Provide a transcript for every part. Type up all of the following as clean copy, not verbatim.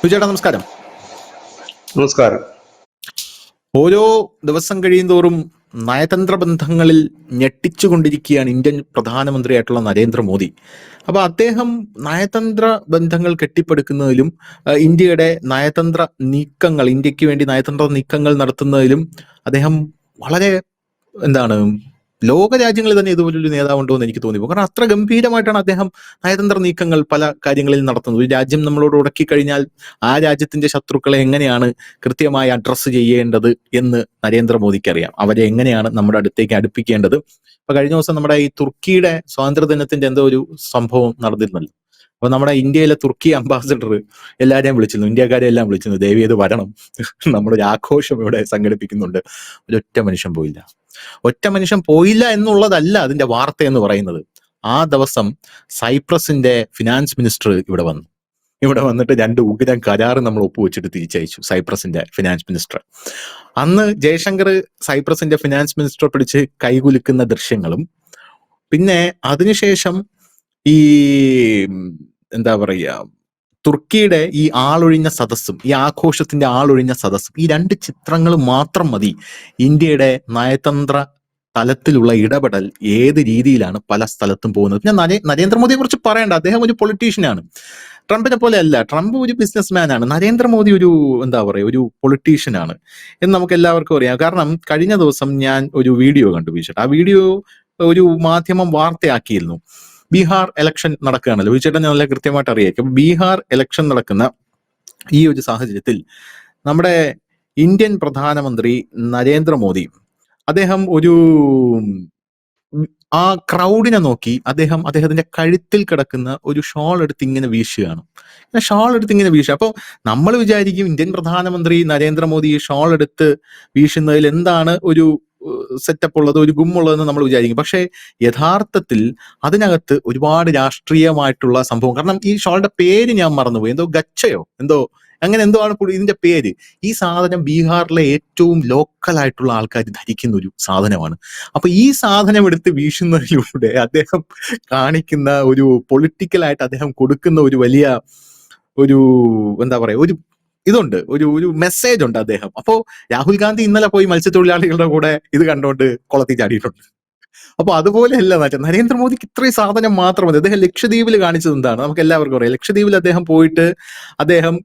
ചേട്ടാ നമസ്കാരം. നമസ്കാരം. ഓരോ ദിവസം കഴിയുന്തോറും നയതന്ത്ര ബന്ധങ്ങളിൽ ഞെട്ടിച്ചുകൊണ്ടിരിക്കുകയാണ് ഇന്ത്യൻ പ്രധാനമന്ത്രിയായിട്ടുള്ള നരേന്ദ്രമോദി. അപ്പൊ അദ്ദേഹം നയതന്ത്ര ബന്ധങ്ങൾ കെട്ടിപ്പടുക്കുന്നതിലും ഇന്ത്യയുടെ നയതന്ത്ര നീക്കങ്ങൾ, ഇന്ത്യക്ക് വേണ്ടി നയതന്ത്ര നീക്കങ്ങൾ നടത്തുന്നതിലും അദ്ദേഹം വളരെ എന്താണ് ലോക രാജ്യങ്ങളിൽ തന്നെ ഇതുപോലൊരു നേതാവുണ്ടോ എന്ന് എനിക്ക് തോന്നിപ്പോ. കാരണം അത്ര ഗംഭീരമായിട്ടാണ് അദ്ദേഹം നയതന്ത്ര നീക്കങ്ങൾ പല കാര്യങ്ങളിൽ നടത്തുന്നത്. ഒരു രാജ്യം നമ്മളോട് ഉടക്കി കഴിഞ്ഞാൽ ആ രാജ്യത്തിന്റെ ശത്രുക്കളെ എങ്ങനെയാണ് കൃത്യമായി അഡ്രസ്സ് ചെയ്യേണ്ടത് എന്ന് നരേന്ദ്രമോദിക്ക് അറിയാം. അവരെ എങ്ങനെയാണ് നമ്മുടെ അടുത്തേക്ക് അടുപ്പിക്കേണ്ടത്. ഇപ്പൊ കഴിഞ്ഞ ദിവസം നമ്മുടെ ഈ തുർക്കിയുടെ സ്വാതന്ത്ര്യ ദിനത്തിന്റെ എന്തോ ഒരു സംഭവം നടന്നിരുന്നല്ലോ. അപ്പൊ നമ്മുടെ ഇന്ത്യയിലെ തുർക്കി അംബാസിഡർ എല്ലാവരെയും വിളിച്ചിരുന്നു, ഇന്ത്യക്കാരെ എല്ലാം വിളിച്ചിരുന്നു, ദയവ് ചെയ്ത് വരണം, നമ്മുടെ ഒരു ആഘോഷം ഇവിടെ സംഘടിപ്പിക്കുന്നുണ്ട്. ഒരൊറ്റ മനുഷ്യൻ പോയില്ല. ഒറ്റ മനുഷ്യൻ പോയില്ല എന്നുള്ളതല്ല അതിന്റെ വാർത്ത എന്ന് പറയുന്നത്. ആ ദിവസം സൈപ്രസിന്റെ ഫിനാൻസ് മിനിസ്റ്റർ ഇവിടെ വന്നിട്ട് 2 ഉഗ്രം കരാറ് നമ്മൾ ഒപ്പുവെച്ചിട്ട് തിരിച്ചയച്ചു. സൈപ്രസിന്റെ ഫിനാൻസ് മിനിസ്റ്റർ അന്ന് ജയശങ്കർ സൈപ്രസിന്റെ ഫിനാൻസ് മിനിസ്റ്ററെ പിടിച്ച് കൈകുലുക്കുന്ന ദൃശ്യങ്ങളും, പിന്നെ അതിനുശേഷം ഈ എന്താ പറയുക, തുർക്കിയുടെ ഈ ആളൊഴിഞ്ഞ സദസ്സും ഈ ആഘോഷത്തിന്റെ ആളൊഴിഞ്ഞ സദസ്സും, ഈ 2 ചിത്രങ്ങൾ മാത്രം മതി ഇന്ത്യയുടെ നയതന്ത്ര തലത്തിലുള്ള ഇടപെടൽ ഏത് രീതിയിലാണ് പല സ്ഥലത്തും പോകുന്നത്. ഞാൻ നരേന്ദ്രമോദിയെ കുറിച്ച് പറയണ്ട, അദ്ദേഹം ഒരു പൊളിറ്റീഷ്യനാണ്. ട്രംപിനെ പോലെ അല്ല. ട്രംപ് ഒരു ബിസിനസ് മാൻ ആണ്. നരേന്ദ്രമോദി ഒരു എന്താ പറയുക, ഒരു പൊളിറ്റീഷ്യനാണ് എന്ന് നമുക്ക് എല്ലാവർക്കും അറിയാം. കാരണം കഴിഞ്ഞ ദിവസം ഞാൻ ഒരു വീഡിയോ കണ്ടു വീഴ്ച. ആ വീഡിയോ ഒരു മാധ്യമം വാർത്തയാക്കിയിരുന്നു. ബീഹാർ ഇലക്ഷൻ നടക്കുകയാണല്ലോ, വിചേട്ടൻ നല്ല കൃത്യമായിട്ട് അറിയാം. ബീഹാർ ഇലക്ഷൻ നടക്കുന്ന ഈ ഒരു സാഹചര്യത്തിൽ നമ്മുടെ ഇന്ത്യൻ പ്രധാനമന്ത്രി നരേന്ദ്രമോദി അദ്ദേഹം ഒരു ആ ക്രൗഡിനെ നോക്കി അദ്ദേഹത്തിന്റെ കഴുത്തിൽ കിടക്കുന്ന ഒരു ഷോൾ എടുത്ത് ഇങ്ങനെ വീശുകയാണ്. അപ്പൊ നമ്മൾ വിചാരിക്കും ഇന്ത്യൻ പ്രധാനമന്ത്രി നരേന്ദ്രമോദി ഈ ഷോൾ എടുത്ത് വീശുന്നതിൽ എന്താണ് ഒരു സെറ്റപ്പ് ഉള്ളത്, ഒരു ഗുമ്മുള്ളതെന്ന് നമ്മൾ വിചാരിക്കും. പക്ഷേ യഥാർത്ഥത്തിൽ അതിനകത്ത് ഒരുപാട് രാഷ്ട്രീയമായിട്ടുള്ള സംഭവം. കാരണം ഈ ഷോളുടെ പേര് ഞാൻ മറന്നുപോയി, എന്തോ ഗച്ചയോ അങ്ങനെ എന്തോ ആണ് ഇതിന്റെ പേര്. ഈ സാധനം ബീഹാറിലെ ഏറ്റവും ലോക്കൽ ആയിട്ടുള്ള ആൾക്കാർ ധരിക്കുന്ന ഒരു സാധനമാണ്. അപ്പൊ ഈ സാധനം എടുത്ത് വീശുന്നതിലൂടെ അദ്ദേഹം കാണിക്കുന്ന ഒരു പൊളിറ്റിക്കലായിട്ട് അദ്ദേഹം കൊടുക്കുന്ന ഒരു വലിയ ഒരു എന്താ പറയാ, ഒരു ഇതുണ്ട്, ഒരു മെസ്സേജ് ഉണ്ട് അദ്ദേഹം. അപ്പോ രാഹുൽ ഗാന്ധി ഇന്നലെ പോയി മത്സ്യത്തൊഴിലാളികളുടെ കൂടെ ഇത് കണ്ടോണ്ട് കുളത്തിൽ ചാടിയിട്ടുണ്ട്. അപ്പൊ അതുപോലെയല്ല നരേന്ദ്രമോദിക്ക് ഇത്രയും സാധനം മാത്രം മതി. അദ്ദേഹം ലക്ഷദ്വീപിൽ കാണിച്ചത് എന്താണ് നമുക്ക് എല്ലാവർക്കും അറിയാം. ലക്ഷദ്വീപിൽ അദ്ദേഹം പോയിട്ട് അദ്ദേഹം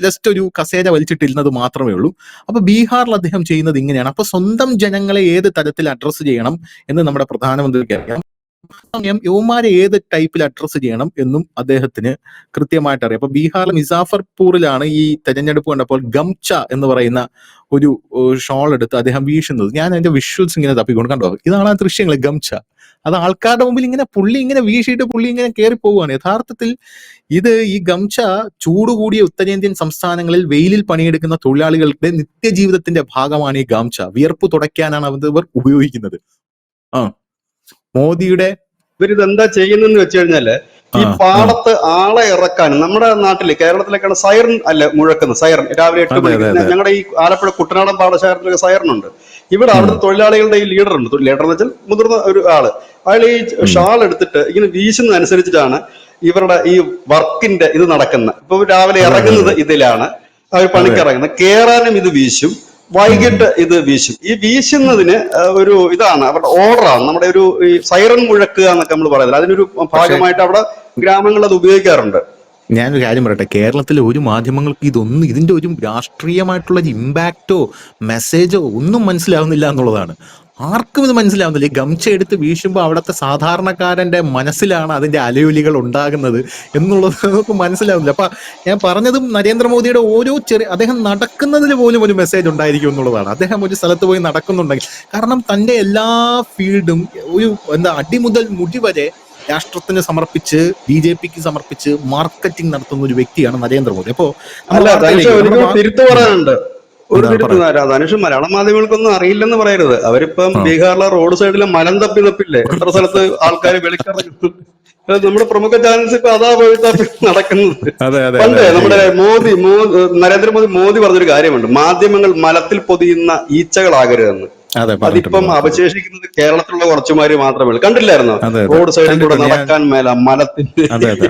ജസ്റ്റ് ഒരു കസേര വലിച്ചിട്ടിരുന്നത് മാത്രമേ ഉള്ളൂ. അപ്പൊ ബീഹാറിൽ അദ്ദേഹം ചെയ്യുന്നത് ഇങ്ങനെയാണ്. അപ്പൊ സ്വന്തം ജനങ്ങളെ ഏത് തരത്തിൽ അഡ്രസ്സ് ചെയ്യണം എന്ന് നമ്മുടെ പ്രധാനമന്ത്രിക്ക് അറിയാം. സമയം യുവമാരെ ഏത് ടൈപ്പിൽ അഡ്രസ്സ് ചെയ്യണം എന്നും അദ്ദേഹത്തിന് കൃത്യമായിട്ട് അറിയാം. അപ്പൊ ബീഹാറിലെ മുസാഫർപൂറിലാണ് ഈ തെരഞ്ഞെടുപ്പ് കണ്ടപ്പോൾ ഗംച്ച എന്ന് പറയുന്ന ഒരു ഷോൾ എടുത്ത് അദ്ദേഹം വീശുന്നത്. ഞാൻ അതിന്റെ വിഷ്വൽസ് ഇങ്ങനെ തപ്പിക്കൊണ്ട് കണ്ടോ, ഇതാണ് ആ ദൃശ്യങ്ങൾ. ഗംച്ച അത് ആൾക്കാരുടെ മുമ്പിൽ ഇങ്ങനെ പുള്ളി ഇങ്ങനെ വീശിയിട്ട് പുള്ളി ഇങ്ങനെ കയറി പോവുകയാണ്. യഥാർത്ഥത്തിൽ ഈ ഗംച്ച ചൂടുകൂടിയ ഉത്തരേന്ത്യൻ സംസ്ഥാനങ്ങളിൽ വെയിലിൽ പണിയെടുക്കുന്ന തൊഴിലാളികളുടെ നിത്യജീവിതത്തിന്റെ ഭാഗമാണ് ഈ ഗംച്ച. വിയർപ്പ് തുടയ്ക്കാനാണ് ഇവർ ഉപയോഗിക്കുന്നത്. മോദിയുടെ ഇവരിതെന്താ ചെയ്യുന്നെന്ന് വെച്ച് കഴിഞ്ഞാല്, ഈ പാടത്ത് ആളെ ഇറക്കാൻ നമ്മുടെ നാട്ടില് കേരളത്തിലേക്കാണ് സൈറൻ അല്ല മുഴക്കുന്നത്. സൈറൻ രാവിലെ 8 മണിക്ക് ഞങ്ങളുടെ ഈ ആലപ്പുഴ കുട്ടനാടൻ പാടശേഖരത്തിലൊക്കെ സൈറൻ ഉണ്ട്. ഇവിടെ അവിടുത്തെ തൊഴിലാളികളുടെ ഈ ലീഡർ ഉണ്ട്. ലീഡർ എന്ന് വെച്ചാൽ മുതിർന്ന ഒരു ആള്. അയാൾ ഈ ഷാൾ എടുത്തിട്ട് ഇങ്ങനെ വീശുന്ന അനുസരിച്ചിട്ടാണ് ഇവരുടെ ഈ വർക്കിന്റെ ഇത് നടക്കുന്നത്. ഇപ്പൊ രാവിലെ ഇറങ്ങുന്നത് ഇതിലാണ്, അവർ പണിക്ക് ഇറങ്ങുന്നത്. കേറാനും ഇത് വീശും, വൈകിട്ട് ഇത് വീശും. ഈ വീശുന്നതിന് ഒരു ഇതാണ് അവരുടെ ഓർഡറാണ്. നമ്മുടെ ഒരു ഈ സൈറൻ മുഴക്കുക എന്നൊക്കെ നമ്മൾ പറയുന്നത്, അതിനൊരു ഭാഗമായിട്ട് അവിടെ ഗ്രാമങ്ങൾ അത് ഉപയോഗിക്കാറുണ്ട്. ഞാനൊരു കാര്യം പറയട്ടെ, കേരളത്തിലെ ഒരു മാധ്യമങ്ങൾക്ക് ഇതിന്റെ ഒരു രാഷ്ട്രീയമായിട്ടുള്ള ഇമ്പാക്റ്റോ മെസ്സേജോ ഒന്നും മനസ്സിലാവുന്നില്ല എന്നുള്ളതാണ്. ആർക്കും ഇത് മനസ്സിലാവുന്നില്ല. ഈ ഗംച്ച എടുത്ത് വീശുമ്പോൾ അവിടുത്തെ സാധാരണക്കാരന്റെ മനസ്സിലാണ് അതിന്റെ അലയൊലികൾ ഉണ്ടാകുന്നത് എന്നുള്ളത് നമുക്ക് മനസ്സിലാവുന്നില്ല. അപ്പൊ ഞാൻ പറഞ്ഞതും നരേന്ദ്രമോദിയുടെ ഓരോ അദ്ദേഹം നടക്കുന്നതിൽ പോലും ഒരു മെസ്സേജ് ഉണ്ടായിരിക്കും എന്നുള്ളതാണ്. അദ്ദേഹം ഒരു സ്ഥലത്ത് പോയി നടക്കുന്നുണ്ടെങ്കിൽ, കാരണം തന്റെ എല്ലാ ഫീൽഡും ഒരു അടി മുതൽ മുടി വരെ രാഷ്ട്രത്തിന് സമർപ്പിച്ച് BJPക്ക് സമർപ്പിച്ച് മാർക്കറ്റിംഗ് നടത്തുന്ന ഒരു വ്യക്തിയാണ് നരേന്ദ്രമോദി. അപ്പോ തിരുത്തു പറയാനുണ്ട്. ധനുഷ്, മലയാള മാധ്യമങ്ങൾക്കൊന്നും അറിയില്ലെന്ന് പറയരുത്. അവരിപ്പം ബീഹാറിലെ റോഡ് സൈഡിലെ മലം തപ്പില്ലേ, എത്ര സ്ഥലത്ത് ആൾക്കാർ വെളിക്കിറങ്ങുന്നു. നമ്മുടെ പ്രമുഖ ചാനൽസ് ഇപ്പൊ അതാ നടക്കുന്നത്. പണ്ട് നമ്മുടെ നരേന്ദ്രമോദി പറഞ്ഞൊരു കാര്യമുണ്ട്, മാധ്യമങ്ങൾ മലത്തിൽ പൊതിയുന്ന ഈച്ചകളാകരുതെന്ന്. അതെ അതിപ്പം പറഞ്ഞിട്ടുണ്ട്. അവശേഷിക്കുന്നത് കേരളത്തിലുള്ള കുറച്ചുമാര് മാത്രമേ ഉള്ളൂ. കണ്ടില്ലായിരുന്നോ? അതെ അതെ റോഡ് സൈഡിൽ കൂടെ കണ്ടിട്ടുണ്ട് ഞാൻ. നടക്കാൻ മേല, മലത്തിന്റെ അതെ അതെ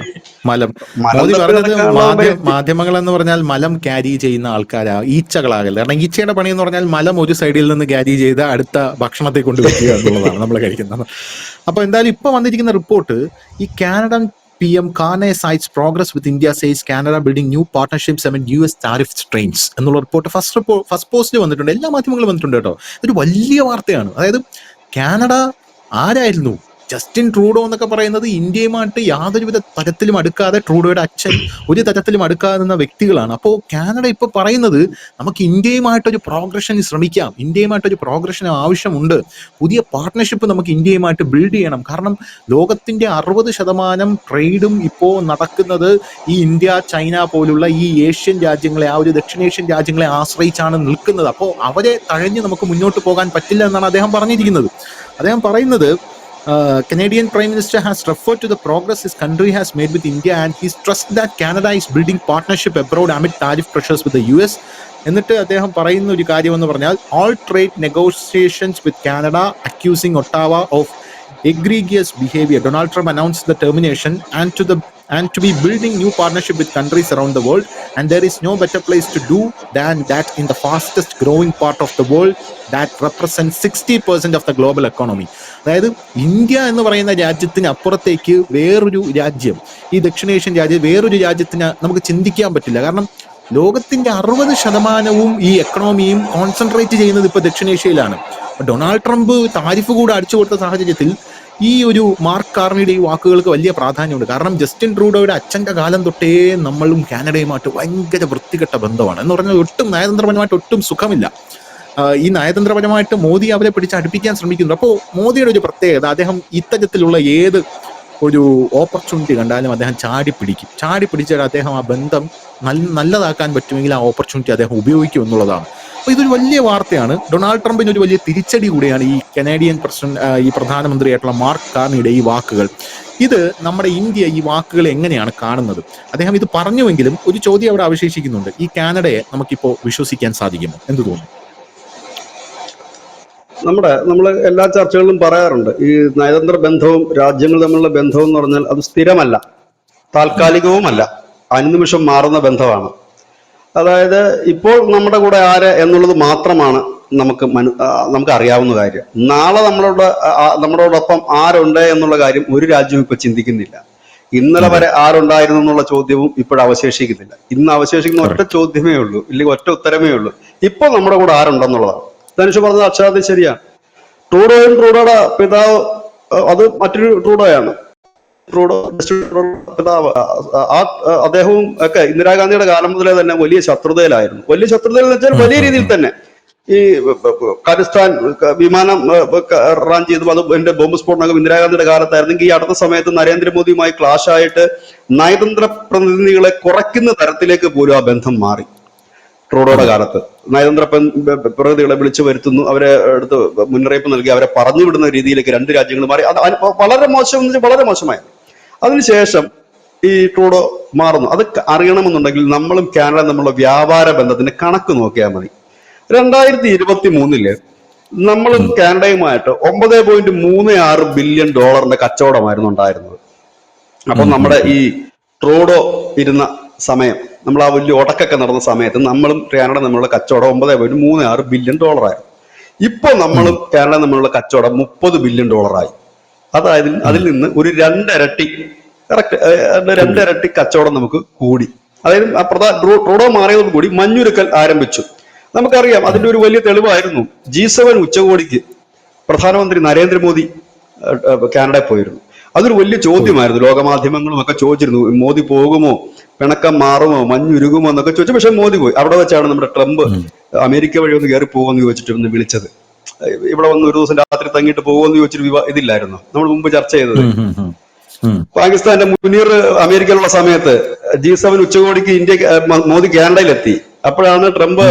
മലം. മലം മോദി തപ്പി പറഞ്ഞത് നടക്കാനുള്ള മാധ്യമങ്ങൾ എന്ന് പറഞ്ഞാൽ മലം ക്യാരി ചെയ്യുന്ന ആൾക്കാരാ ഈച്ചകളാകല്ല. കാരണം ഈച്ചയുടെ പണി എന്ന് പറഞ്ഞാൽ മലം ഒരു സൈഡിൽ നിന്ന് ക്യാരി ചെയ്ത് അടുത്ത ഭക്ഷണത്തെ കൊണ്ട് വെക്കുക എന്നുള്ളതാണ് നമ്മൾ കഴിക്കുന്നത്. അപ്പൊ എന്തായാലും ഇപ്പൊ വന്നിരിക്കുന്ന റിപ്പോർട്ട്, ഈ Canadian PM Carney cites progress with India, says Canada building new partnerships amid US tariff strains എന്നുള്ള റിപ്പോർട്ട് ഫസ്റ്റ് പോസ്റ്റിൽ വന്നിട്ടുണ്ട്. എല്ലാ മാധ്യമങ്ങളും വന്നിട്ടുണ്ട് കേട്ടോ. ഒരു വലിയ വാർത്തയാണ്. അതായത് കാനഡ ആരായിരുന്നു? ജസ്റ്റിൻ ട്രൂഡോ എന്നൊക്കെ പറയുന്നത് ഇന്ത്യയുമായിട്ട് യാതൊരുവിധ തരത്തിലും അടുക്കാതെ, ട്രൂഡോയുടെ അച്ഛൻ ഒരു തരത്തിലും അടുക്കാതെ നിന്ന വ്യക്തികളാണ്. അപ്പോൾ കാനഡ ഇപ്പോൾ പറയുന്നത് നമുക്ക് ഇന്ത്യയുമായിട്ടൊരു പ്രോഗ്രഷന് ശ്രമിക്കാം, ഇന്ത്യയുമായിട്ടൊരു പ്രോഗ്രഷന് ആവശ്യമുണ്ട്, പുതിയ പാർട്ട്ണർഷിപ്പ് നമുക്ക് ഇന്ത്യയുമായിട്ട് ബിൽഡ് ചെയ്യണം. കാരണം ലോകത്തിന്റെ 60% ട്രേഡും ഇപ്പോൾ നടക്കുന്നത് ഈ ഇന്ത്യ, ചൈന പോലുള്ള ഈ ഏഷ്യൻ രാജ്യങ്ങളെ, ആ ഒരു ദക്ഷിണേഷ്യൻ രാജ്യങ്ങളെ ആശ്രയിച്ചാണ് നിൽക്കുന്നത്. അപ്പോൾ അവരെ തഴഞ്ഞ് നമുക്ക് മുന്നോട്ട് പോകാൻ പറ്റില്ല എന്നാണ് അദ്ദേഹം പറഞ്ഞിരിക്കുന്നത്. അദ്ദേഹം പറയുന്നത് Canadian Prime Minister has referred to the progress his country has made with India and he stressed that Canada is building partnership abroad amid tariff pressures with the US. എന്നിട്ട് അദ്ദേഹം പറയുന്ന ഒരു കാര്യം എന്ന് പറഞ്ഞാൽ, all trade negotiations with Canada accusing Ottawa of egregious behavior. Donald Trump announced the termination and to be building new partnership with countries around the world, and there is no better place to do than that in the fastest growing part of the world that represents 60% of the global economy. അതായത് India എന്ന് പറയുന്ന രാജ്യത്തിന് അപ്പുറത്തേക്ക് വേറൊരു രാജ്യം, ഈ ദക്ഷിണേഷ്യൻ രാജ്യം വേറൊരു രാജ്യത്തിന് നമുക്ക് ചിന്തിക്കാൻ പറ്റില്ല. കാരണം ലോകത്തിന്റെ 60% ഈ എക്കണോമിയും കോൺസെൻട്രേറ്റ് ചെയ്യുന്നത് ഇപ്പൊ ദക്ഷിണേഷ്യയിലാണ്. ഡൊണാൾഡ് ട്രംപ് താരിഫ് കൂടെ അടിച്ചു കൊടുത്ത സാഹചര്യത്തിൽ ഈ ഒരു മാർക്ക് കാർണിയുടെ ഈ വാക്കുകൾക്ക് വലിയ പ്രാധാന്യമുണ്ട്. കാരണം ജസ്റ്റിൻ ട്രൂഡോയുടെ അച്ഛന്റെ കാലം തൊട്ടേ നമ്മളും കാനഡയുമായിട്ട് ഭയങ്കര വൃത്തികെട്ട ബന്ധമാണ്. എന്ന് പറഞ്ഞാൽ ഒട്ടും നയതന്ത്രപരമായിട്ട് ഒട്ടും സുഖമില്ല. ഈ നയതന്ത്രപരമായിട്ട് മോദി അവരെ പിടിച്ച് അടുപ്പിക്കാൻ ശ്രമിക്കുന്നു. അപ്പോൾ മോദിയുടെ ഒരു പ്രത്യേകത, അദ്ദേഹം ഇത്തരത്തിലുള്ള ഏത് ഒരു ഓപ്പർച്യൂണിറ്റി കണ്ടാലും അദ്ദേഹം ചാടി പിടിച്ചാൽ അദ്ദേഹം ആ ബന്ധം നല്ലതാക്കാൻ പറ്റുമെങ്കിൽ ആ ഓപ്പർച്യൂണിറ്റി അദ്ദേഹം ഉപയോഗിക്കും എന്നുള്ളതാണ്. അപ്പോൾ ഇതൊരു വലിയ വാർത്തയാണ്. ഡൊണാൾഡ് ട്രംപിന് ഒരു വലിയ തിരിച്ചടി കൂടിയാണ് ഈ കനേഡിയൻ ഈ പ്രധാനമന്ത്രിയായിട്ടുള്ള മാർക്ക് കാർണിയുടെ ഈ വാക്കുകൾ. ഇത് നമ്മുടെ ഇന്ത്യ ഈ വാക്കുകൾ എങ്ങനെയാണ് കാണുന്നത്? അദ്ദേഹം ഇത് പറഞ്ഞുവെങ്കിലും ഒരു ചോദ്യം അവിടെ അവശേഷിക്കുന്നുണ്ട്. ഈ കാനഡയെ നമുക്കിപ്പോൾ വിശ്വസിക്കാൻ സാധിക്കുമോ? എന്ത് തോന്നുന്നു? നമ്മൾ എല്ലാ ചർച്ചകളിലും പറയാറുണ്ട്, ഈ നയതന്ത്ര ബന്ധവും രാജ്യങ്ങൾ തമ്മിലുള്ള ബന്ധവും എന്ന് പറഞ്ഞാൽ അത് സ്ഥിരമല്ല, താൽക്കാലികവുമല്ല, അനുനിമിഷം മാറുന്ന ബന്ധമാണ്. അതായത് ഇപ്പോൾ നമ്മുടെ കൂടെ ആര് എന്നുള്ളത് മാത്രമാണ് നമുക്ക് അറിയാവുന്ന കാര്യം. നാളെ നമ്മളോടൊപ്പം ആരുണ്ട് എന്നുള്ള കാര്യം ഒരു രാജ്യവും ഇപ്പൊ ചിന്തിക്കുന്നില്ല. ഇന്നലെ വരെ ആരുണ്ടായിരുന്നു എന്നുള്ള ചോദ്യവും ഇപ്പോൾ അവശേഷിക്കുന്നില്ല. ഇന്ന് അവശേഷിക്കുന്ന ഒറ്റ ചോദ്യമേ ഉള്ളൂ, ഇല്ലെങ്കിൽ ഒറ്റ ഉത്തരമേ ഉള്ളൂ, ഇപ്പൊ നമ്മുടെ കൂടെ ആരുണ്ടെന്നുള്ളതാണ്. ധനുഷ് പറഞ്ഞത് അക്ഷരാർത്ഥത്തിൽ ശരിയാണ്. ട്രൂഡോയും ട്രൂഡോയുടെ പിതാവ് അത് മറ്റൊരു ട്രൂഡോയാണ്. ട്രൂഡോ പിതാവ് അദ്ദേഹവും ഒക്കെ ഇന്ദിരാഗാന്ധിയുടെ കാലം മുതലേ തന്നെ വലിയ ശത്രുതയിലായിരുന്നു. വലിയ ശത്രുതയിൽ എന്ന് വെച്ചാൽ വലിയ രീതിയിൽ തന്നെ ഈ ഖലിസ്ഥാൻ വിമാനം റൺ ചെയ്തു, അത് എന്റെ ബോംബ് സ്ഫോടനം ഇന്ദിരാഗാന്ധിയുടെ കാലത്തായിരുന്നെങ്കിൽ ഈ അടുത്ത സമയത്ത് നരേന്ദ്രമോദിയുമായി ക്ലാഷ് ആയിട്ട് നയതന്ത്ര പ്രതിനിധികളെ കുറയ്ക്കുന്ന തരത്തിലേക്ക് പോലും ആ ബന്ധം മാറി. ട്രൂഡോയുടെ കാലത്ത് നയതന്ത്ര പ്രതിനിധികളെ വിളിച്ചു വരുത്തുന്നു, അവരെ അടുത്ത് മുന്നറിയിപ്പ് നൽകി അവരെ പറഞ്ഞു വിടുന്ന രീതിയിലേക്ക് രണ്ട് രാജ്യങ്ങൾ മാറി. അത് വളരെ മോശം എന്ന് വെച്ചാൽ വളരെ മോശമായി. അതിനുശേഷം ഈ ട്രൂഡോ മാറുന്നു. അത് അറിയണമെന്നുണ്ടെങ്കിൽ നമ്മളും കാനഡ തമ്മിലുള്ള വ്യാപാര ബന്ധത്തിന്റെ കണക്ക് നോക്കിയാൽ മതി. 2023 നമ്മളും കാനഡയുമായിട്ട് $9.36 ബില്യൺ കച്ചവടമായിരുന്നു ഉണ്ടായിരുന്നത്. അപ്പൊ നമ്മുടെ ഈ ട്രൂഡോ ഇരുന്ന സമയം, നമ്മൾ ആ വലിയ ഉടക്കൊക്കെ നടന്ന സമയത്ത് നമ്മളും കാനഡ തമ്മിലുള്ള കച്ചവടം $9.36 ബില്യൺ ആയിരുന്നു. ഇപ്പൊ നമ്മളും കാനഡ തമ്മിലുള്ള കച്ചവടം $30 ബില്യൺ ആയി. അതായത് അതിൽ നിന്ന് ഒരു രണ്ടിരട്ടി കച്ചവടം നമുക്ക് കൂടി. അതായത് ട്രൂഡോ മാറിയതോടുകൂടി മഞ്ഞുരുക്കൽ ആരംഭിച്ചു. നമുക്കറിയാം, അതിന്റെ ഒരു വലിയ തെളിവായിരുന്നു G7 ഉച്ചകോടിക്ക് പ്രധാനമന്ത്രി നരേന്ദ്രമോദി കാനഡയിൽ പോയിരുന്നു. അതൊരു വലിയ ചോദ്യമായിരുന്നു. ലോകമാധ്യമങ്ങളും ഒക്കെ ചോദിച്ചിരുന്നു, മോദി പോകുമോ, പിണക്കം മാറുമോ, മഞ്ഞുരുകുമോ എന്നൊക്കെ ചോദിച്ചു. പക്ഷെ മോദി പോയി. അവിടെ വെച്ചാണ് നമ്മുടെ ട്രംപ് അമേരിക്ക വഴി ഒന്ന് കയറി പോകുമെന്ന് ചോദിച്ചിട്ട് ഒന്ന് വിളിച്ചത്. ഇവിടെ വന്ന് ഒരു ദിവസം രാത്രി തങ്ങിയിട്ട് പോകുമെന്ന് ചോദിച്ചിട്ട് ഇതില്ലായിരുന്നു നമ്മൾ മുമ്പ് ചർച്ച ചെയ്തത്. പാകിസ്ഥാന്റെ മുനീർ അമേരിക്കയിലുള്ള സമയത്ത് G7 ഉച്ചകോടിക്ക് മോദി കാനഡയിലെത്തി. അപ്പോഴാണ് ട്രംപ്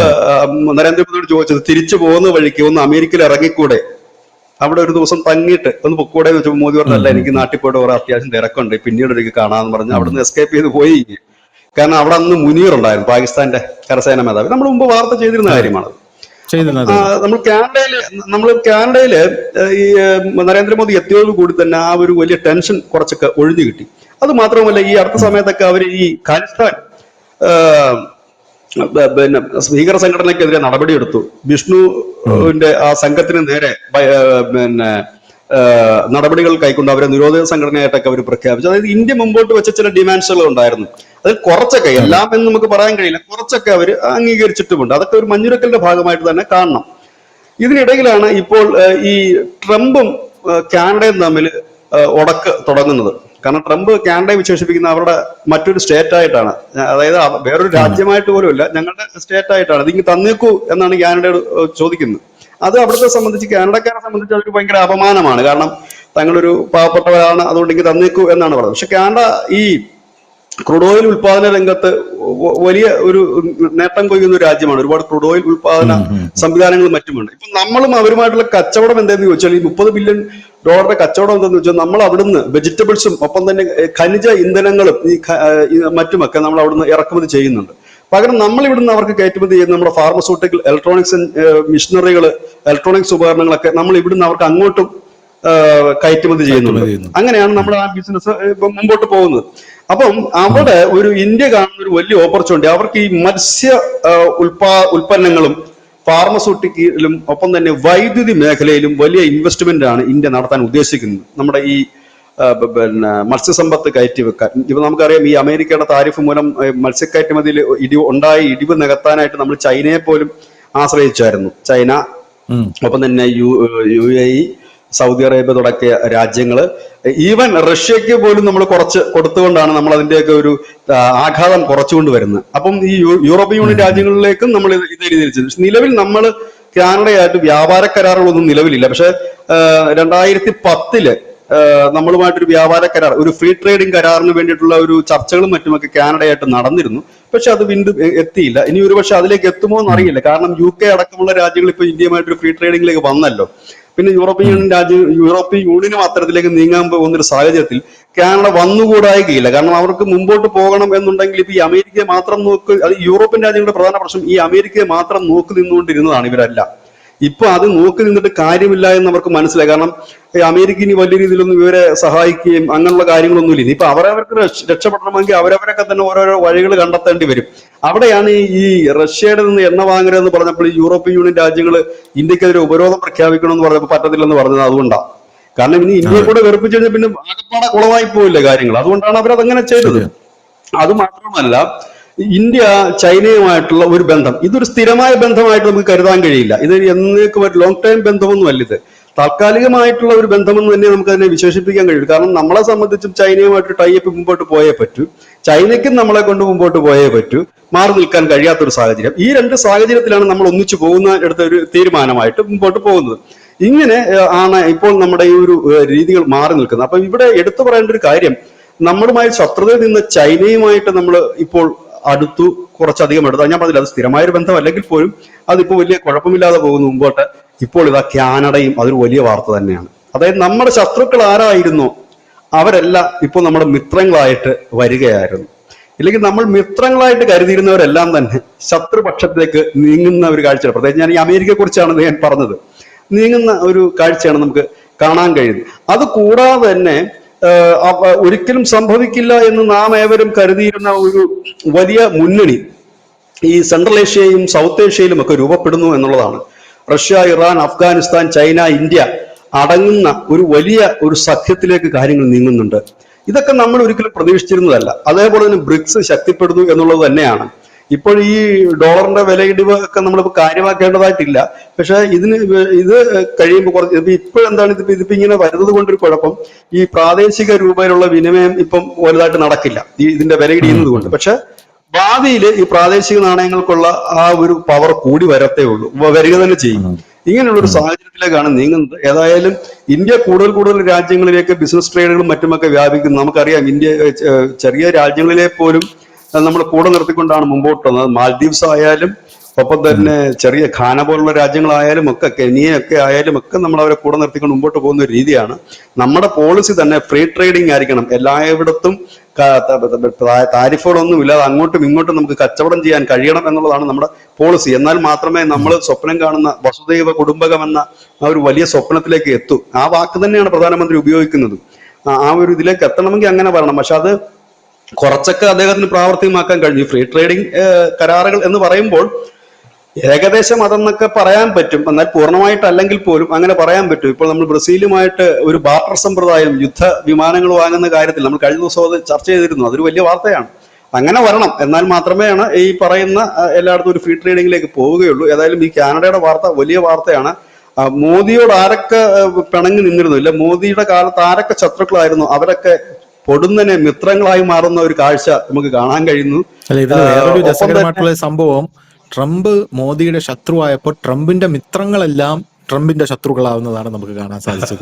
നരേന്ദ്രമോദിയോട് ചോദിച്ചത്, തിരിച്ചു പോകുന്ന വഴിക്ക് ഒന്ന് അമേരിക്കയിൽ ഇറങ്ങിക്കൂടെ, അവിടെ ഒരു ദിവസം തങ്ങിയിട്ട് ഒന്ന് പൊക്കൂടെ എന്ന് വെച്ചപ്പോൾ മോദി പറഞ്ഞല്ല, എനിക്ക് നാട്ടിൽ പോയിട്ട് കുറെ അത്യാവശ്യം തിരക്കുണ്ട്, പിന്നീട് ഒരിക്കൽ കാണാമെന്ന് പറഞ്ഞ് അവിടെ നിന്ന് എസ്കേപ്പ് ചെയ്ത് പോയി. കാരണം അവിടെ അന്ന് മുനീർ ഉണ്ടായിരുന്നു, പാകിസ്ഥാന്റെ കരസേന മേധാവി. നമ്മൾ മുമ്പ് വാർത്ത ചെയ്തിരുന്ന കാര്യമാണത്. ചെയ്തിരുന്നത്. നമ്മൾ കാനഡയില് ഈ നരേന്ദ്രമോദി എത്തിയതോടുകൂടി തന്നെ ആ ഒരു വലിയ ടെൻഷൻ കുറച്ചൊക്കെ ഒഴിഞ്ഞു കിട്ടി. അത് മാത്രമല്ല, ഈ അടുത്ത സമയത്തൊക്കെ അവർ ഈ ഖാലിസ്ഥാൻ പിന്നെ ഭീകര സംഘടനയ്ക്കെതിരെ നടപടിയെടുത്തു. വിഷ്ണുവിന്റെ ആ സംഘത്തിന് നേരെ പിന്നെ നടപടികൾ കൈക്കൊണ്ട് അവരെ നിരോധിത സംഘടനയായിട്ടൊക്കെ അവർ പ്രഖ്യാപിച്ചു. അതായത് ഇന്ത്യ മുമ്പോട്ട് വെച്ച ചില ഡിമാൻഡ്സുകൾ ഉണ്ടായിരുന്നു. അതിൽ കുറച്ചൊക്കെ, എല്ലാം എന്ന് നമുക്ക് പറയാൻ കഴിയില്ല, കുറച്ചൊക്കെ അവർ അംഗീകരിച്ചിട്ടുമുണ്ട്. അതൊക്കെ ഒരു മഞ്ഞുരക്കലിന്റെ ഭാഗമായിട്ട് തന്നെ കാണണം. ഇതിനിടയിലാണ് ഇപ്പോൾ ഈ ട്രംപും കാനഡയും തമ്മിൽ ഉടക്ക് തുടങ്ങുന്നത്. കാരണം ട്രംപ് കാനഡയെ വിശേഷിപ്പിക്കുന്ന അവരുടെ മറ്റൊരു സ്റ്റേറ്റ് ആയിട്ടാണ്. അതായത് വേറൊരു രാജ്യമായിട്ട് പോലും ഇല്ല, ഞങ്ങളുടെ സ്റ്റേറ്റ് ആയിട്ടാണ്. ഇതിങ്ങ് തന്നേക്കൂ എന്നാണ് കാനഡയോട് ചോദിക്കുന്നത്. അത് അവിടുത്തെ സംബന്ധിച്ച്, കാനഡക്കാരെ സംബന്ധിച്ച് അതൊരു ഭയങ്കര അപമാനമാണ്. കാരണം തങ്ങളൊരു പാവപ്പെട്ടവരാണ്, അതുകൊണ്ട് ഇങ്ങ് തന്നേക്കൂ എന്നാണ് പറയുന്നത്. പക്ഷെ കാനഡ ഈ ക്രൂഡ് ഓയിൽ ഉൽപാദന രംഗത്ത് വലിയ ഒരു നേട്ടം കൊയ്യുന്ന ഒരു രാജ്യമാണ്. ഒരുപാട് ക്രൂഡ് ഓയിൽ ഉൽപാദന സംവിധാനങ്ങളും മറ്റുമുണ്ട്. ഇപ്പൊ നമ്മളും അവരുമായിട്ടുള്ള കച്ചവടം എന്താണെന്ന് ചോദിച്ചാൽ, ഈ $30 ബില്യൺ കച്ചവടം എന്താണെന്ന് വെച്ചാൽ, നമ്മൾ അവിടുന്ന് വെജിറ്റബിൾസും ഒപ്പം തന്നെ ഖനിജ ഇന്ധനങ്ങളും ഈ മറ്റുമൊക്കെ നമ്മൾ അവിടുന്ന് ഇറക്കുമതി ചെയ്യുന്നുണ്ട്. പകരം നമ്മൾ ഇവിടുന്ന് അവർക്ക് കയറ്റുമതി ചെയ്യുന്ന നമ്മുടെ ഫാർമസ്യൂട്ടിക്കൽ, ഇലക്ട്രോണിക്സ് മെഷീനറികൾ, ഇലക്ട്രോണിക്സ് ഉപകരണങ്ങളൊക്കെ നമ്മൾ ഇവിടുന്ന് അവർക്ക് അങ്ങോട്ടും കയറ്റുമതി ചെയ്യുന്നുണ്ട്. അങ്ങനെയാണ് നമ്മുടെ ആ ബിസിനസ് മുമ്പോട്ട് പോകുന്നത്. അപ്പം അവിടെ ഒരു ഇന്ത്യ കാണുന്ന ഒരു വലിയ ഓപ്പർച്യൂണിറ്റി, അവർക്ക് ഈ മത്സ്യ ഉൽപ്പന്നങ്ങളും ഫാർമസ്യൂട്ടിക്കലും ഒപ്പം തന്നെ വൈദ്യുതി മേഖലയിലും വലിയ ഇൻവെസ്റ്റ്മെന്റ് ആണ് ഇന്ത്യ നടത്താൻ ഉദ്ദേശിക്കുന്നത്. നമ്മുടെ ഈ പിന്നെ മത്സ്യസമ്പത്ത് കയറ്റി വെക്കാൻ. ഇപ്പൊ നമുക്കറിയാം, ഈ അമേരിക്കയുടെ താരിഫ് മൂലം മത്സ്യക്കയറ്റുമതിയിൽ ഇടിവ് നികത്താനായിട്ട് നമ്മൾ ചൈനയെ പോലും ആശ്രയിച്ചായിരുന്നു. ചൈന, ഒപ്പം തന്നെ UAE, സൗദി അറേബ്യ തുടങ്ങിയ രാജ്യങ്ങള്, ഈവൻ റഷ്യക്ക് പോലും നമ്മൾ കുറച്ച് കൊടുത്തുകൊണ്ടാണ് നമ്മൾ അതിന്റെയൊക്കെ ഒരു ആഘാതം കുറച്ചുകൊണ്ട് വരുന്നത്. അപ്പം ഈ യൂറോപ്യൻ യൂണിയൻ രാജ്യങ്ങളിലേക്കും നമ്മൾ ഇതേ രീതിയിൽ ചെയ്തു. നിലവിൽ നമ്മൾ കാനഡയായിട്ട് വ്യാപാര കരാറുകളൊന്നും നിലവിലില്ല. പക്ഷെ 2010 നമ്മളുമായിട്ടൊരു വ്യാപാര കരാർ, ഒരു ഫ്രീ ട്രേഡിംഗ് കരാറിന് വേണ്ടിയിട്ടുള്ള ഒരു ചർച്ചകളും മറ്റുമൊക്കെ കാനഡയായിട്ട് നടന്നിരുന്നു. പക്ഷെ അത് വീണ്ടും എത്തിയില്ല. ഇനി ഒരുപക്ഷെ അതിലേക്ക് എത്തുമോ എന്ന് അറിയില്ല. കാരണം UK അടക്കമുള്ള രാജ്യങ്ങൾ ഇപ്പൊ ഇന്ത്യയുമായിട്ടൊരു ഫ്രീ ട്രേഡിംഗിലേക്ക് വന്നല്ലോ. പിന്നെ യൂറോപ്യൻ യൂണിയനും അത്തരത്തിലേക്ക് നീങ്ങാൻ പോകുന്ന ഒരു സാഹചര്യത്തിൽ കാനഡ വന്നുകൂടായികയില്ല. കാരണം അവർക്ക് മുമ്പോട്ട് പോകണം എന്നുണ്ടെങ്കിൽ ഇപ്പൊ ഈ അമേരിക്കയെ മാത്രം അത് യൂറോപ്യൻ രാജ്യങ്ങളുടെ പ്രധാന പ്രശ്നം ഈ അമേരിക്കയെ മാത്രം നോക്കി നിന്നുകൊണ്ടിരുന്നതാണ് ഇവരെല്ലാം. ഇപ്പൊ അത് നോക്കി നിന്നിട്ട് കാര്യമില്ല എന്ന് അവർക്ക് മനസ്സിലായി. കാരണം അമേരിക്ക ഇനി വലിയ രീതിയിലൊന്നും ഇവരെ സഹായിക്കുകയും അങ്ങനെയുള്ള കാര്യങ്ങളൊന്നും ഇല്ല. ഇപ്പൊ അവരവർക്ക് രക്ഷപ്പെടണമെങ്കിൽ അവരവരൊക്കെ തന്നെ ഓരോരോ വഴികൾ കണ്ടെത്തേണ്ടി വരും. അവിടെയാണ് ഈ റഷ്യയുടെ നിന്ന് എണ്ണ വാങ്ങരുതെന്ന് പറഞ്ഞപ്പോൾ ഈ യൂറോപ്യൻ യൂണിയൻ രാജ്യങ്ങൾ ഇന്ത്യക്കെതിരെ ഉപരോധം പ്രഖ്യാപിക്കണമെന്ന് പറഞ്ഞപ്പോൾ പറ്റത്തില്ലെന്ന് പറഞ്ഞത് അതുകൊണ്ടാണ്. കാരണം ഇനി ഇന്ത്യയെ കൂടെ വെറുപ്പിച്ചു കഴിഞ്ഞാൽ പിന്നെ ആകപ്പാടെ കുളമായി പോയില്ല കാര്യങ്ങൾ. അതുകൊണ്ടാണ് അവരതങ്ങനെ ചെയ്തത്. അത് മാത്രമല്ല, ഇന്ത്യ ചൈനയുമായിട്ടുള്ള ഒരു ബന്ധം, ഇതൊരു സ്ഥിരമായ ബന്ധമായിട്ട് നമുക്ക് കരുതാൻ കഴിയില്ല. ഇത് എന്നേക്കും ഒരു ലോങ് ടൈം ബന്ധമൊന്നുമല്ല. ഇത് താൽക്കാലികമായിട്ടുള്ള ഒരു ബന്ധമെന്ന് തന്നെ നമുക്ക് അതിനെ വിശേഷിപ്പിക്കാൻ കഴിയും. കാരണം നമ്മളെ സംബന്ധിച്ചും ചൈനയുമായിട്ട് ടൈപ്പ് മുമ്പോട്ട് പോയേ പറ്റൂ, ചൈനയ്ക്കും നമ്മളെ കൊണ്ട് മുമ്പോട്ട് പോയേ പറ്റൂ, മാറി നിൽക്കാൻ കഴിയാത്തൊരു സാഹചര്യം. ഈ രണ്ട് സാഹചര്യത്തിലാണ് നമ്മൾ ഒന്നിച്ചു പോകുന്ന എടുത്ത ഒരു തീരുമാനമായിട്ട് മുമ്പോട്ട് പോകുന്നത്. ഇങ്ങനെ ആണ് ഇപ്പോൾ നമ്മുടെ ഈ ഒരു രീതികൾ മാറി നിൽക്കുന്നത്. അപ്പൊ ഇവിടെ എടുത്തു പറയേണ്ട ഒരു കാര്യം, നമ്മളുമായി ശത്രുതയിൽ നിന്ന് ചൈനയുമായിട്ട് നമ്മൾ ഇപ്പോൾ അടുത്തു കുറച്ചധികം എടുത്തു. ഞാൻ പറഞ്ഞില്ല, അത് സ്ഥിരമായൊരു ബന്ധം അല്ലെങ്കിൽ പോലും അതിപ്പോ വലിയ കുഴപ്പമില്ലാതെ പോകുന്നു മുമ്പോട്ട്. ഇപ്പോൾ ഇതാ കാനഡയും അതൊരു വലിയ വാർത്ത തന്നെയാണ്. അതായത് നമ്മുടെ ശത്രുക്കൾ ആരായിരുന്നോ അവരെല്ലാം ഇപ്പോൾ നമ്മുടെ മിത്രങ്ങളായിട്ട് വരികയായിരുന്നു. ഇല്ലെങ്കിൽ നമ്മൾ മിത്രങ്ങളായിട്ട് കരുതിയിരുന്നവരെല്ലാം തന്നെ ശത്രുപക്ഷത്തേക്ക് നീങ്ങുന്ന ഒരു കാഴ്ചയാണ്. പ്രത്യേകിച്ച് ഞാൻ ഈ അമേരിക്കയെ കുറിച്ചാണ് ഞാൻ പറഞ്ഞത്. നീങ്ങുന്ന ഒരു കാഴ്ചയാണ് നമുക്ക് കാണാൻ കഴിയുന്നത്. അത് കൂടാതെ തന്നെ ഒരിക്കലും സംഭവിക്കില്ല എന്ന് നാം ഏവരും കരുതിയിരുന്ന ഒരു വലിയ മുന്നണി ഈ സെൻട്രൽ ഏഷ്യയും സൗത്ത് ഏഷ്യയിലും ഒക്കെ രൂപപ്പെടുന്നു എന്നുള്ളതാണ്. Russia, Iran, Afghanistan, China, India അടങ്ങുന്ന ഒരു വലിയ ഒരു സഖ്യത്തിലേക്ക് കാര്യങ്ങൾ നീങ്ങുന്നുണ്ട്. ഇതൊക്കെ നമ്മൾ ഒരിക്കലും പ്രതീക്ഷിച്ചിരുന്നതല്ല. അതേപോലെ തന്നെ ബ്രിക്സ് ശക്തിപ്പെടുന്നു എന്നുള്ളത് തന്നെയാണ്. ഇപ്പോൾ ഈ ഡോളറിന്റെ വിലയിടിവ് ഒക്കെ നമ്മളിപ്പോൾ കാര്യമാക്കേണ്ടതായിട്ടില്ല. പക്ഷെ ഇത് കഴിയുമ്പോൾ കുറച്ച് ഇപ്പോഴെന്താണ് ഇതിപ്പോ ഇങ്ങനെ വരുന്നത് കൊണ്ടൊരു കുഴപ്പം, ഈ പ്രാദേശിക രൂപയിലുള്ള വിനിമയം ഇപ്പം വലുതായിട്ട് നടക്കില്ല ഇതിന്റെ വിലയിടിയുന്നത് കൊണ്ട്. പക്ഷെ ഭാവിയിൽ ഈ പ്രാദേശിക നാണയങ്ങൾക്കുള്ള ആ ഒരു പവർ കൂടി വരത്തേ ഉള്ളൂ, വരിക തന്നെ ചെയ്യും. ഇങ്ങനെയുള്ള ഒരു സാഹചര്യത്തിലേക്കാണ് നീങ്ങുന്നത്. ഏതായാലും ഇന്ത്യ കൂടുതൽ രാജ്യങ്ങളിലേക്ക് ബിസിനസ് ട്രേഡുകളും മറ്റുമൊക്കെ വ്യാപിക്കുന്നു. നമുക്കറിയാം, ഇന്ത്യ ചെറിയ രാജ്യങ്ങളിലെ പോലും നമ്മൾ കൂടെ നിർത്തിക്കൊണ്ടാണ് മുമ്പോട്ട് വന്നത്. മാൽദീവ്സ് ആയാലും ഒപ്പം തന്നെ ചെറിയ ഘാന പോലുള്ള രാജ്യങ്ങളായാലും ഒക്കെ, കെനിയൊക്കെ ആയാലും ഒക്കെ നമ്മൾ അവരെ കൂടെ നിർത്തിക്കൊണ്ട് മുമ്പോട്ട് പോകുന്ന ഒരു രീതിയാണ്. നമ്മുടെ പോളിസി തന്നെ ഫ്രീ ട്രേഡിംഗ് ആയിരിക്കണം. എല്ലായിടത്തും താരിഫുകളൊന്നും ഇല്ലാതെ അങ്ങോട്ടും ഇങ്ങോട്ടും നമുക്ക് കച്ചവടം ചെയ്യാൻ കഴിയണം എന്നുള്ളതാണ് നമ്മുടെ പോളിസി. എന്നാൽ മാത്രമേ നമ്മൾ സ്വപ്നം കാണുന്ന വസുദൈവ കുടുംബകം എന്ന ആ ഒരു വലിയ സ്വപ്നത്തിലേക്ക് എത്തൂ. ആ വാക്ക് തന്നെയാണ് പ്രധാനമന്ത്രി ഉപയോഗിക്കുന്നത്. ആ ഒരു ഇതിലേക്ക് എത്തണമെങ്കിൽ അങ്ങനെ വരണം. പക്ഷെ അത് കുറച്ചൊക്കെ അദ്ദേഹത്തിന് പ്രാവർത്തികമാക്കാൻ കഴിഞ്ഞു. ഫ്രീ ട്രേഡിംഗ് കരാറുകൾ എന്ന് പറയുമ്പോൾ ഏകദേശം അതെന്നൊക്കെ പറയാൻ പറ്റും, എന്നാൽ പൂർണ്ണമായിട്ടല്ലെങ്കിൽ പോലും അങ്ങനെ പറയാൻ പറ്റും. ഇപ്പോൾ നമ്മൾ ബ്രസീലുമായിട്ട് ഒരു ബാർട്ടർ സമ്പ്രദായം, യുദ്ധ വിമാനങ്ങൾ വാങ്ങുന്ന കാര്യത്തിൽ നമ്മൾ കഴിഞ്ഞ ദിവസം അത് ചർച്ച ചെയ്തിരുന്നു. അതൊരു വലിയ വാർത്തയാണ്. അങ്ങനെ വരണം, എന്നാൽ മാത്രമേയാണ് ഈ പറയുന്ന എല്ലായിടത്തും ഒരു ഫ്രീ ട്രേഡിംഗിലേക്ക് പോവുകയുള്ളൂ. ഏതായാലും ഈ കാനഡയുടെ വാർത്ത വലിയ വാർത്തയാണ്. മോദിയോട് ആരൊക്കെ പിണങ്ങി നിന്നിരുന്നു, ഇല്ല മോദിയുടെ കാലത്ത് ആരൊക്കെ ശത്രുക്കളായിരുന്നു, അവരൊക്കെ പൊടുന്നനെ മിത്രങ്ങളായി മാറുന്ന ഒരു കാഴ്ച നമുക്ക് കാണാൻ കഴിയുന്നു. അല്ല, ഇതിൽ വേറൊരു രസകരമായിട്ടുള്ള സംഭവം, ട്രംപ് മോദിയുടെ ശത്രുവായപ്പോൾ ട്രംപിന്റെ മിത്രങ്ങളെല്ലാം ട്രംപിന്റെ ശത്രുക്കളാവുന്നതാണ് നമുക്ക് കാണാൻ സാധിച്ചത്.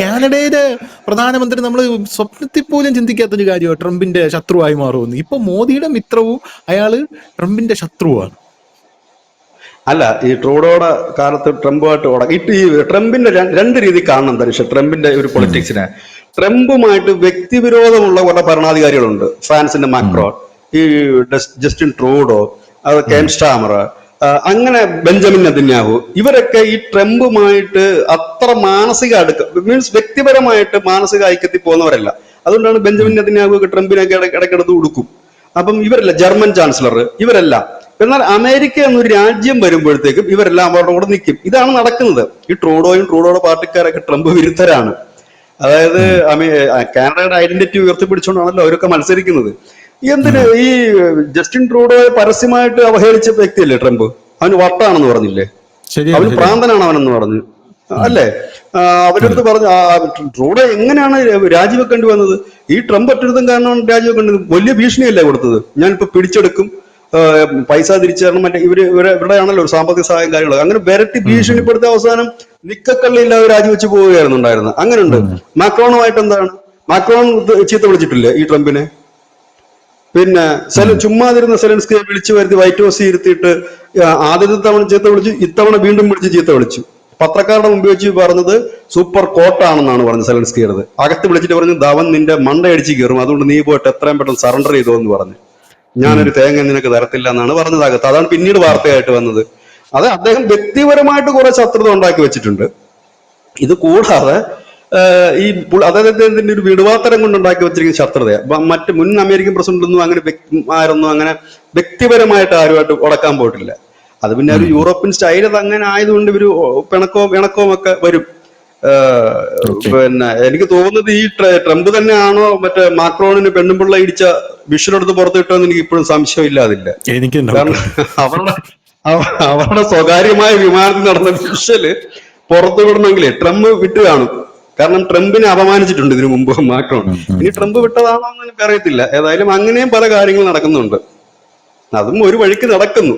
കാനഡയിലെ പ്രധാനമന്ത്രി നമ്മൾ സ്വപ്നത്തിൽ പോലും ചിന്തിക്കാത്തൊരു കാര്യമാണ് ട്രംപിന്റെ ശത്രുവായി മാറുമെന്ന്. ഇപ്പൊ മോദിയുടെ മിത്രവും അയാള് ട്രംപിന്റെ ശത്രുവാണ്. അല്ല, ഈ ട്രൂഡോയുടെ കാലത്ത് ട്രംപുമായിട്ട് ഈ ട്രംപിന്റെ രണ്ട് രീതി കാണണം ധനുഷ. ട്രംപിന്റെ ഒരു പൊളിറ്റിക്സിനെ ട്രംപുമായിട്ട് വ്യക്തിവിരോധമുള്ള കുറെ ഭരണാധികാരികളുണ്ട്. ഫ്രാൻസിന്റെ മാക്രോൺ, ഈ ജസ്റ്റിൻ ട്രൂഡോ, കെയർ സ്റ്റാമർ, അങ്ങനെ ബെഞ്ചമിൻ നെതന്യാഹു, ഇവരൊക്കെ ഈ ട്രംപുമായിട്ട് അത്ര മാനസിക മീൻസ് വ്യക്തിപരമായിട്ട് മാനസിക ഐക്യത്തിൽ പോകുന്നവരല്ല. അതുകൊണ്ടാണ് ബെഞ്ചമിൻ നെതന്യാഹു ഒക്കെ ട്രംപിനൊക്കെ ഇടയ്ക്കിടത്ത് കൊടുക്കും. അപ്പം ഇവരല്ല, ജർമ്മൻ ചാൻസലർ, ഇവരെല്ലാം. എന്നാൽ അമേരിക്ക എന്നൊരു രാജ്യം വരുമ്പോഴത്തേക്കും ഇവരെല്ലാം അവരുടെ കൂടെ നിൽക്കും. ഇതാണ് നടക്കുന്നത്. ഈ ട്രൂഡോയുടെ പാർട്ടിക്കാരൊക്കെ ട്രംപ് വിരുദ്ധരാണ്. അതായത് കാനഡയുടെ ഐഡന്റിറ്റി ഉയർത്തിപ്പിടിച്ചുകൊണ്ടാണല്ലോ അവരൊക്കെ മത്സരിക്കുന്നത്. എന്തിന് ഈ ജസ്റ്റിൻ ട്രൂഡോയെ പരസ്യമായിട്ട് അവഹേളിച്ച വ്യക്തിയല്ലേ ട്രംപ്? അവന് വട്ടാണെന്ന് പറഞ്ഞില്ലേ, അവന് പ്രാന്തനാണ് അവനെന്ന് പറഞ്ഞു അല്ലേ? അവരടുത്ത് പറഞ്ഞു ട്രൂഡോ എങ്ങനെയാണ് രാജിവെക്കേണ്ടി വന്നത്? ഈ ട്രംപ് ഒറ്റടുത്തും കാരണമാണ് രാജിവെക്കേണ്ടത്. വലിയ ഭീഷണിയല്ലേ കൊടുത്തത്, ഞാനിപ്പോ പിടിച്ചെടുക്കും, പൈസ തിരിച്ചു തരണം, മറ്റേ ഇവരുടെയാണല്ലോ ഒരു സാമ്പത്തിക സഹായം കാര്യങ്ങൾ. അങ്ങനെ വിരട്ടി ഭീഷണിപ്പെടുത്തിയ അവസാനം നിക്കക്കള്ളിയില്ലാതെ രാജിവെച്ച് പോവുകയായിരുന്നു ഉണ്ടായിരുന്നത്. അങ്ങനെയുണ്ട്. മാക്രോണുമായിട്ട് എന്താണ്, മാക്രോൺ ചീത്ത വിളിച്ചിട്ടില്ലേ ഈ ട്രംപിനെ? പിന്നെ ചുമ്മാതിരുന്ന സെലൻസ്കിയെ വിളിച്ചു വരുത്തി വൈറ്റ് ഹൗസ് ഇരുത്തിയിട്ട് ആദ്യത്തെ തവണ ചീത്ത വിളിച്ചു, ഇത്തവണ വീണ്ടും വിളിച്ച് ചീത്ത വിളിച്ചു. പത്രക്കാരുടെ മുമ്പ് വെച്ച് പറഞ്ഞത് സൂപ്പർ കോട്ടാണെന്നാണ് പറഞ്ഞത് സെലൻസ്കിയുടെ. അകത്ത് വിളിച്ചിട്ട് പറഞ്ഞു ധവൻ നിന്റെ മണ്ടയടിച്ച് കയറും, അതുകൊണ്ട് നീ പോയിട്ട് എത്രയും പെട്ടെന്ന് സറണ്ടർ ചെയ്തോ എന്ന് പറഞ്ഞു. ഞാനൊരു തേങ്ങ നിനക്ക് തരത്തില്ല എന്നാണ് പറഞ്ഞത് അകത്ത്. അതാണ് പിന്നീട് വാർത്തയായിട്ട് വന്നത്. അത് അദ്ദേഹം വ്യക്തിപരമായിട്ട് കുറെ ശത്രുത ഉണ്ടാക്കി വെച്ചിട്ടുണ്ട്. ഇത് കൂടാതെ ഈ അദ്ദേഹത്തിന്റെ ഒരു വിടുവാത്തരം കൊണ്ടുണ്ടാക്കി വെച്ചിരിക്കുന്ന ശത്രുതയാണ്. മറ്റ് മുൻ അമേരിക്കൻ പ്രസിഡന്റ് ഒന്നും അങ്ങനെ വ്യക്തിപരമായിട്ട് ആരുമായിട്ട് ഉടക്കാൻ പോയിട്ടില്ല. അത് പിന്നെ ഒരു യൂറോപ്യൻ സ്റ്റൈൽ അത് അങ്ങനെ ആയതുകൊണ്ട് ഇവര് പിണക്കവും ഒക്കെ വരും. പിന്നെ എനിക്ക് തോന്നുന്നത് ഈ ട്രംപ് തന്നെയാണോ മറ്റേ മാക്രോണിന് പെണ്ണുമ്പിള്ള ഇടിച്ച വിഷനെടുത്ത് പുറത്തുവിട്ടോന്ന് എനിക്ക് ഇപ്പോഴും സംശയമില്ല. അതില്ല, കാരണം അവരുടെ സ്വകാര്യമായ വിമാനത്തിൽ നടന്ന വിഷല് പുറത്തു വിടണമെങ്കിലേ ട്രംപ് വിട്ട് കാണും. കാരണം ട്രംപിനെ അപമാനിച്ചിട്ടുണ്ട് ഇതിനു മുമ്പ് മാക്രോൺ. ഇനി ട്രംപ് വിട്ടതാണോ എന്ന് എനിക്ക് അറിയത്തില്ല. ഏതായാലും അങ്ങനെയും പല കാര്യങ്ങൾ നടക്കുന്നുണ്ട്. അതും ഒരു വഴിക്ക് നടക്കുന്നു.